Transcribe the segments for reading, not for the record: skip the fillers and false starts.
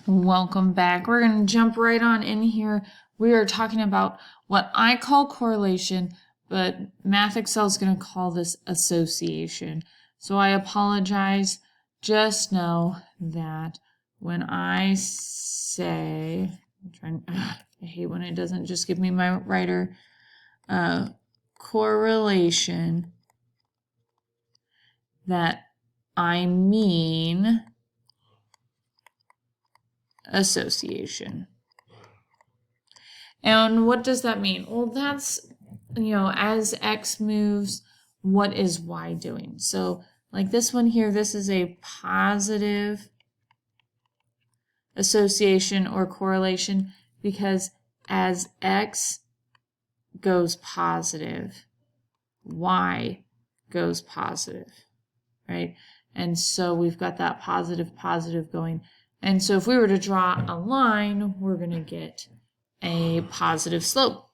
Welcome back. We're going to jump right on in here. We are talking about what I call correlation, but Math Excel is going to call this association. So I apologize. Just know that when I say, I hate when it doesn't just give me my writer, correlation, that I mean association. And what does that mean? Well, that's, as X moves, what is Y doing? So like this one here, this is a positive association or correlation because as X goes positive, Y goes positive, right? And so we've got that positive going. And so if we were to draw a line, we're going to get a positive slope.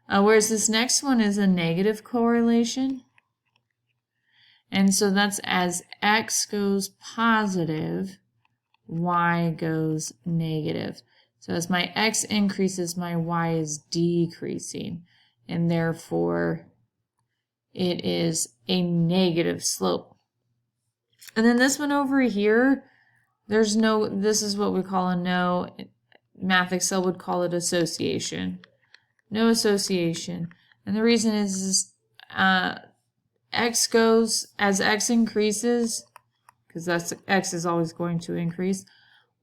Whereas this next one is a negative correlation. And so that's as X goes positive, Y goes negative. So as my X increases, my Y is decreasing. And therefore, it is a negative slope. And then this one over here, this is what we call a no, Math Excel would call it association. No association. And the reason is X goes, as X increases, because X is always going to increase,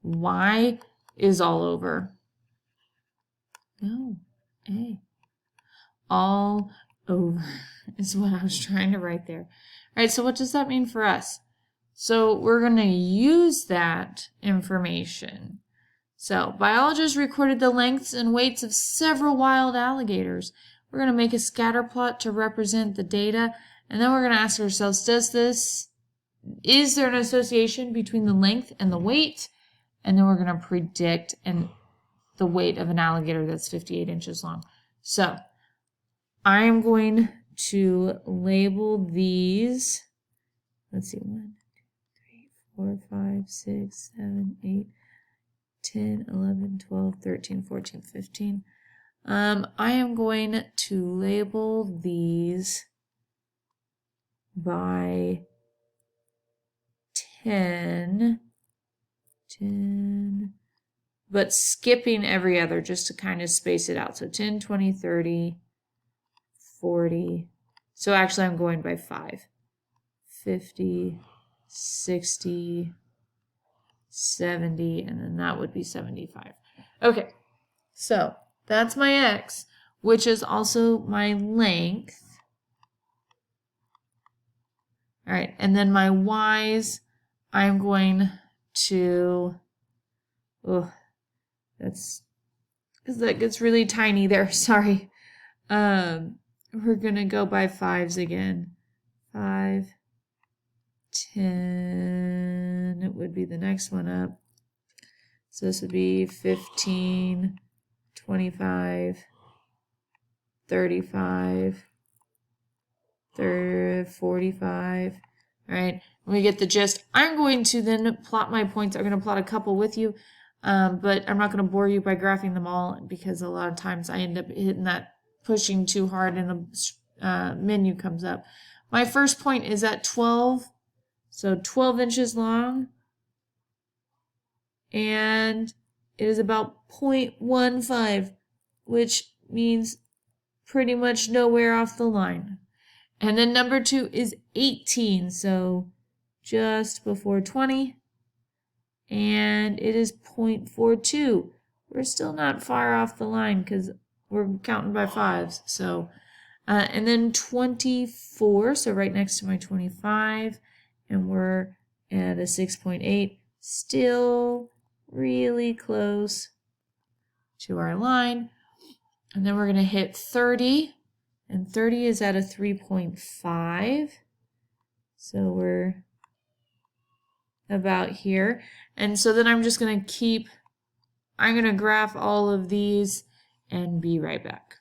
Y is all over. No, A. All over is what I was trying to write there. All right, so what does that mean for us? So we're going to use that information. So biologists recorded the lengths and weights of several wild alligators. We're going to make a scatter plot to represent the data, and then we're going to ask ourselves, is there an association between the length and the weight? And then we're going to predict the weight of an alligator that's 58 inches long. So I am going to label these. Let's see, 1, 2, 3, 4, 5, 6, 7, 8, 10, 11, 12, 13, 14, 15. I am going to label these by 10, but skipping every other just to kind of space it out. So 10, 20, 30, 40. So actually I'm going by 5. 50, 60, 70, and then that would be 75. Okay, so that's my X, which is also my length. All right, and then my Y's, I'm going to, because that gets really tiny there, sorry. We're going to go by 5s again. 5, 10, it would be the next one up. So this would be 15, 25, 35, 45. All right, we get the gist. I'm going to then plot my points. I'm going to plot a couple with you, but I'm not going to bore you by graphing them all because a lot of times I end up hitting that pushing too hard and a menu comes up. My first point is at 12, so 12 inches long, and it is about 0.15, which means pretty much nowhere off the line. And then number 2 is 18, so just before 20, and it is 0.42. We're still not far off the line because we're counting by 5s. So, and then 24, so right next to my 25, and we're at a 6.8, still really close to our line. And then we're going to hit 30, and 30 is at a 3.5, so we're about here. And so then I'm just going to graph all of these and be right back.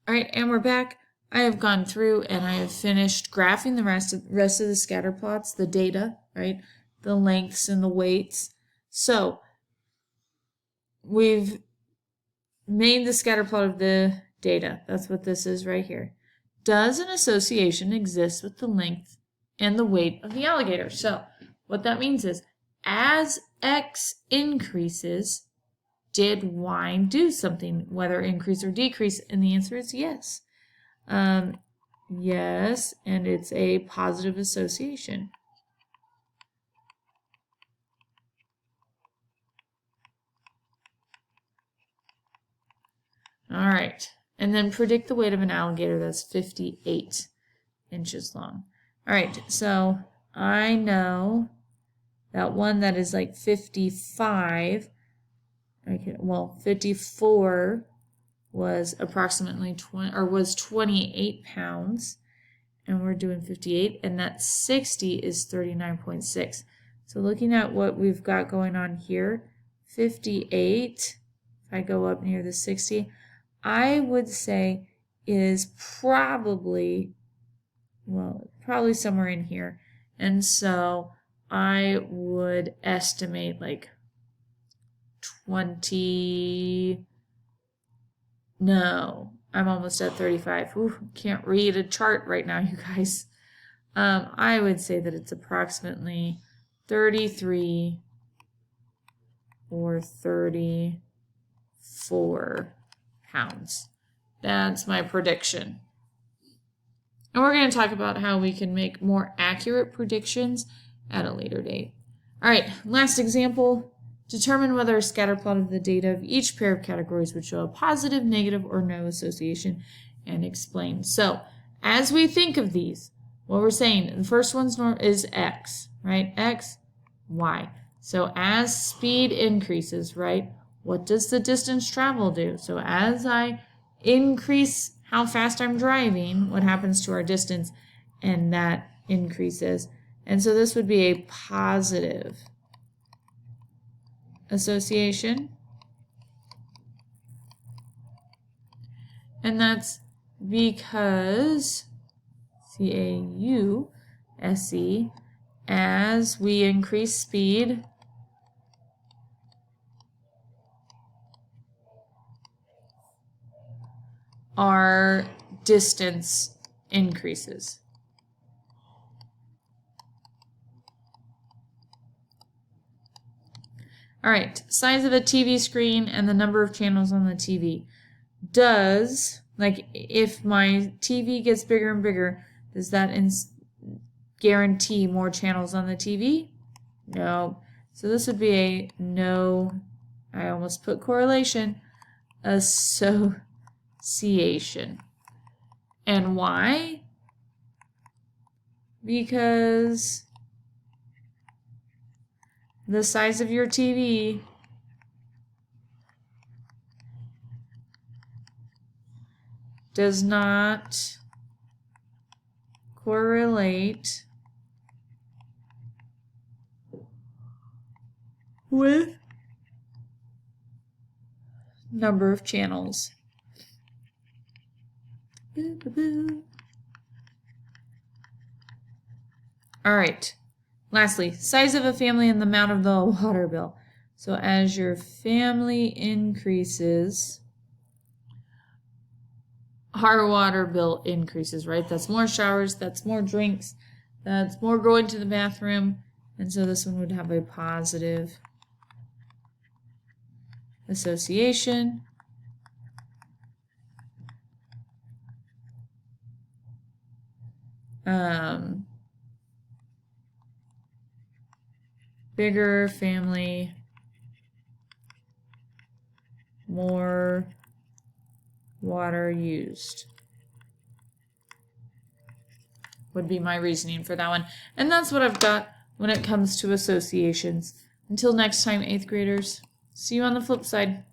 All right, and we're back. I have gone through and I have finished graphing the rest of the scatter plots, the data, right? The lengths and the weights. So we've made the scatter plot of the data. That's what this is right here. Does an association exist with the length and the weight of the alligator? So what that means is, as X increases, did Y do something, whether increase or decrease? And the answer is yes. Yes, and it's a positive association. All right, and then predict the weight of an alligator that's 58 inches long. All right, so I know that one that is like 55, okay, well, 54 was approximately 28 pounds, and we're doing 58, and that 60 is 39.6. So looking at what we've got going on here, 58, if I go up near the 60, I would say is probably, well, probably somewhere in here. And so I would estimate like 20, no, I'm almost at 35. Ooh, can't read a chart right now, you guys. I would say that it's approximately 33 or 34 pounds. That's my prediction. And we're going to talk about how we can make more accurate predictions at a later date. All right, last example. Determine whether a scatter plot of the data of each pair of categories would show a positive, negative, or no association, and explain. So, as we think of these, what we're saying, the first one is X, right? X, Y. So, as speed increases, right, what does the distance travel do? So, as I increase how fast I'm driving, what happens to our distance? And that increases. And so, this would be a positive association, and that's because CAUSE, as we increase speed, our distance increases. All right, size of a TV screen and the number of channels on the TV. Does, like, if my TV gets bigger and bigger, does that guarantee more channels on the TV? No. So this would be a no, I almost put correlation, association. And why? Because the size of your TV does not correlate with number of channels. Boo, boo, boo. All right. Lastly, size of a family and the amount of the water bill. So as your family increases, our water bill increases, right? That's more showers, that's more drinks, that's more going to the bathroom. And so this one would have a positive association. Bigger family, more water used would be my reasoning for that one. And that's what I've got when it comes to associations. Until next time, 8th graders, see you on the flip side.